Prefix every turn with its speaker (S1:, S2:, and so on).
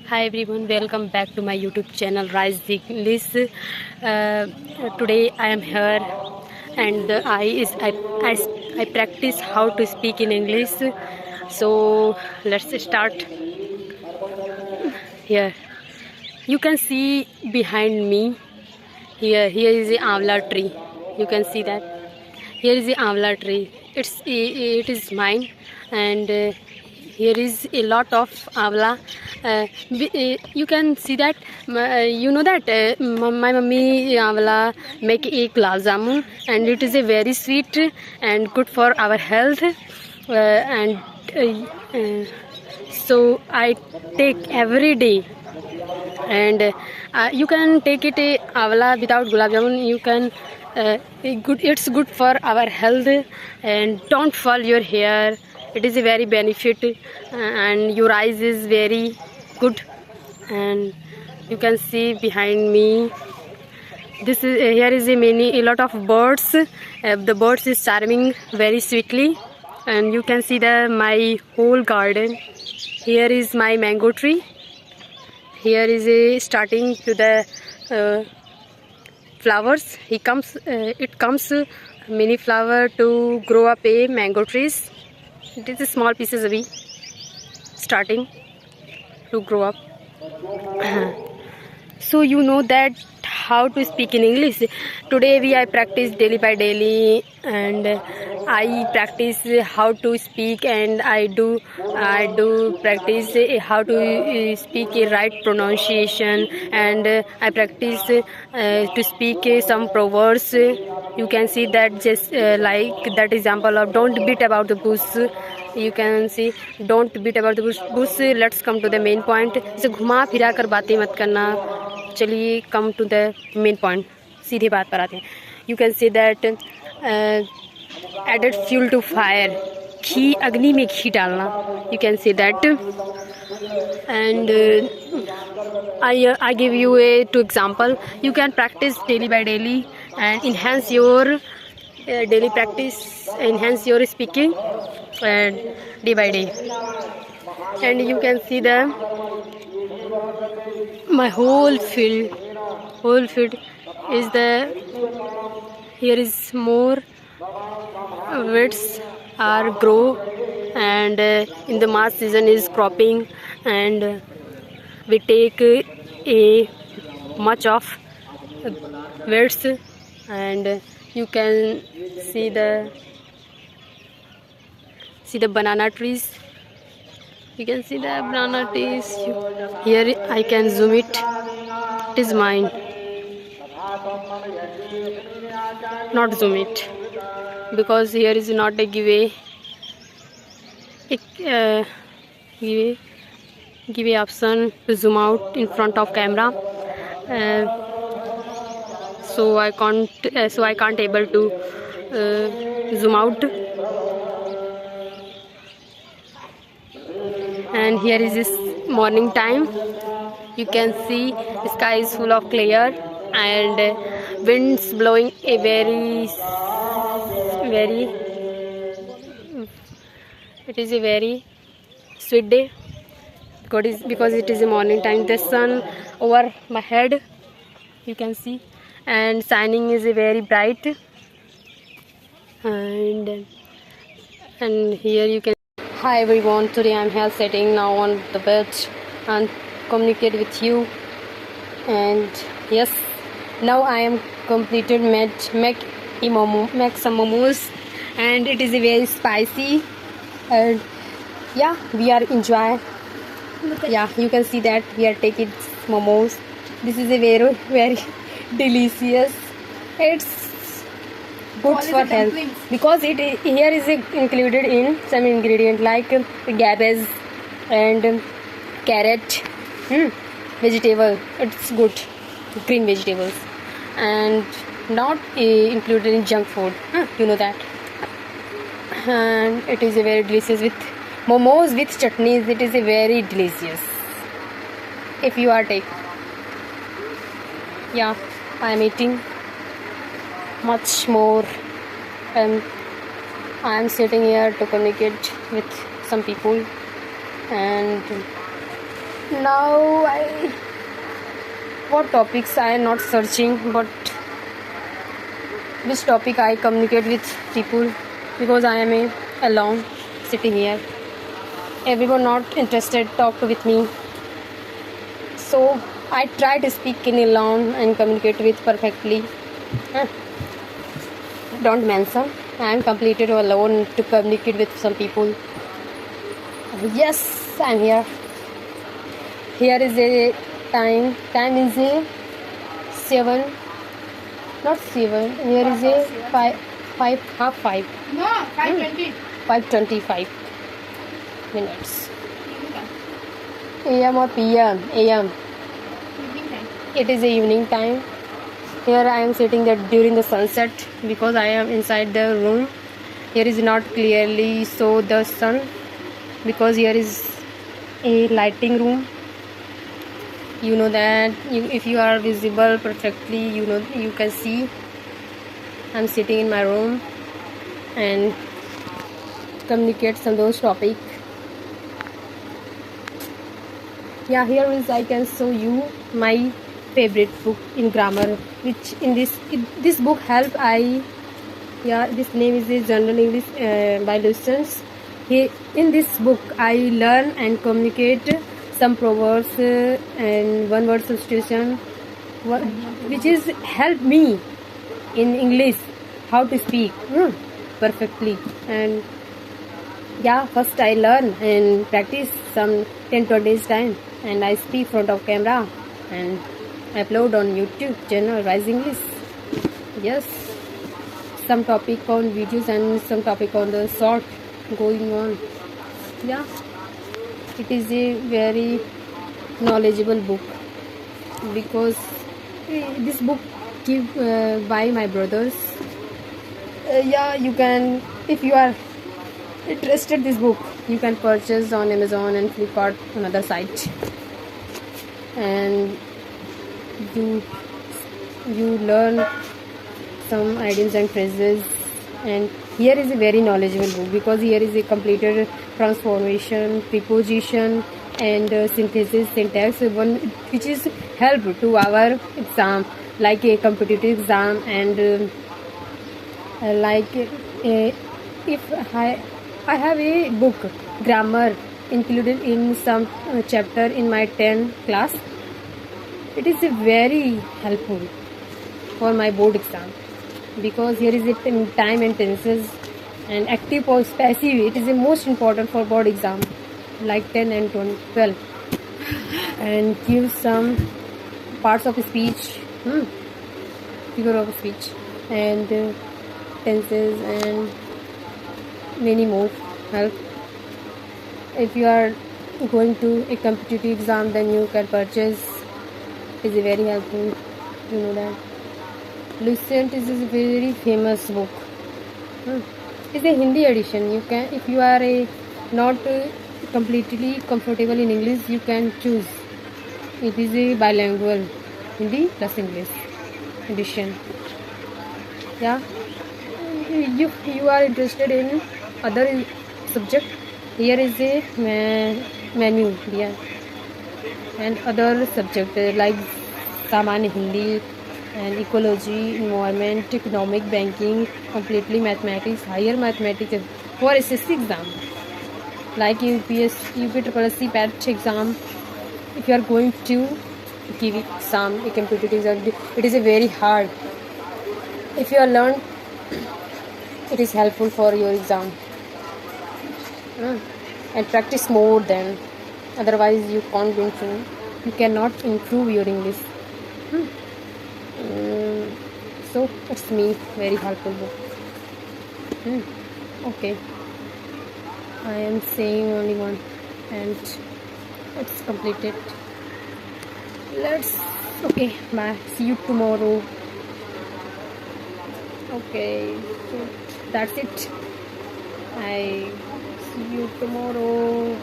S1: Hi everyone, welcome back to my YouTube channel Rise English. Today I am here and I practice how to speak in English. So let's start. Here you can see behind me. Here is the amla tree. You can see that. Here is the amla tree. It is mine, and here is a lot of amla. You can see that. You know that my mummy amla make a gulab jamun, and it is a very sweet and good for our health. And so I take every day, and you can take it avla without gulab jamun. You can it's good for our health, and don't fall your hair. It is a very benefit, and your eyes is very good. And you can see behind me, this is here is a lot of birds. The birds is charming very sweetly, and you can see my whole garden. Here is my mango tree. Here is a starting to the flowers. It comes mini flower to grow up a mango trees. It is a small pieces of starting to grow up. So you know that how to speak in English. Today I practice daily by daily, and I practice how to speak, and I do practice how to speak a right pronunciation, and I practice to speak some proverbs. You can see that just like that example of don't beat about the bush. You can see don't beat about the bush. Let's come to the main point. इसे घुमा फिरा कर बातें मत करना. चलिए come to the main point, सीधे बात पर आते हैं. You can say that added fuel to fire. घी, अग्नि में घी डालना. You can say that. And I give you a two example. You can practise daily by daily and enhance your daily practice, enhance your speaking and day by day. And you can see my whole field is here is more weeds are grow, and in the March season is cropping, and we take a much of weeds, and you can see the banana trees. You can see the banana trees. Here I can zoom it. It is mine. Not zoom it because here is not a giveaway. Giveaway option to zoom out in front of camera. So I can't able to zoom out. And here is this morning time. You can see the sky is full of clear, and winds blowing a very it is a very sweet day because it is a morning time. The sun over my head, you can see, and shining is very bright, and here you can. Hi everyone, today I am here sitting now on the bed and communicate with you. And yes, now I am completed make some momos, and it is very spicy, and yeah, we are enjoy. Yeah, you can see that we are taking momos. This is a very delicious. It's good for health because here is included in some ingredient like cabbage and carrot, vegetable. It's good, green vegetables, and not included in junk food. You know that. And it is a very delicious with momos with chutneys. It is a very delicious if you are take. Yeah, I am eating much more, and I am sitting here to communicate with some people, and Now what topics I am not searching, but which topic I communicate with people, because I am alone sitting here. Everyone not interested talk with me, so I try to speak in alone and communicate with perfectly. Don't mention I am completed alone to communicate with some people. Yes, I'm here. Here is a time. Time is a 7. Not 7. Here is a 5. Half 5.
S2: No, 5:20.
S1: 5:25 minutes. AM or PM? AM.
S2: Evening time.
S1: It is a evening time. Here I am sitting there during the sunset, because I am inside the room. Here is not clearly so the sun, because here is a lighting room. You know that if you are visible perfectly, you know, you can see I'm sitting in my room and communicate some those topic. Yeah, here is I can show you my favorite book in grammar, which in this book help this name is the General English by Lucens. In this book I learn and communicate some proverbs and one word substitution, which is help me in English how to speak perfectly. And yeah, first I learn and practice some 10-20 time, and I speak front of camera and upload on YouTube channel Rise English. Yes, some topic on videos and some topic on the short going on. Yeah, it is a very knowledgeable book, because this book give by my brothers. Yeah, you can, if you are interested this book, you can purchase on Amazon and Flipkart, another site, and you learn some idioms and phrases. And here is a very knowledgeable book, because here is a completed transformation, preposition and synthesis, syntax, one which is help to our exam, like a competitive exam. And if I have a book grammar included in some chapter in my 10th class, it is very helpful for my board exam, because here is it in time and tenses and active or passive. It is the most important for board exam, like 10 and 12, and give some parts of speech, figure of speech, and tenses and many more help. If you are going to a competitive exam, then you can purchase. It is very helpful, you know that. Lucent is a very famous book. It's a Hindi edition. You can, if you are not completely comfortable in English, you can choose. It is a bilingual Hindi plus English edition. Yeah, if you are interested in other subject, here is a menu. Yeah, and other subject like Samanya Hindi and ecology, environment, economic, banking, completely mathematics, higher mathematics for SSC exam, like UPS, UPSSC PAT exam. If you are going to give exam, a competitive exam, it is a very hard. If you are learned, it is helpful for your exam. And practice more than, otherwise you can't improve. You cannot improve your English. So it's me very helpful book. Okay, I am saying only one and it's completed. Okay, bye, see you tomorrow. Okay, so that's it. I see you tomorrow.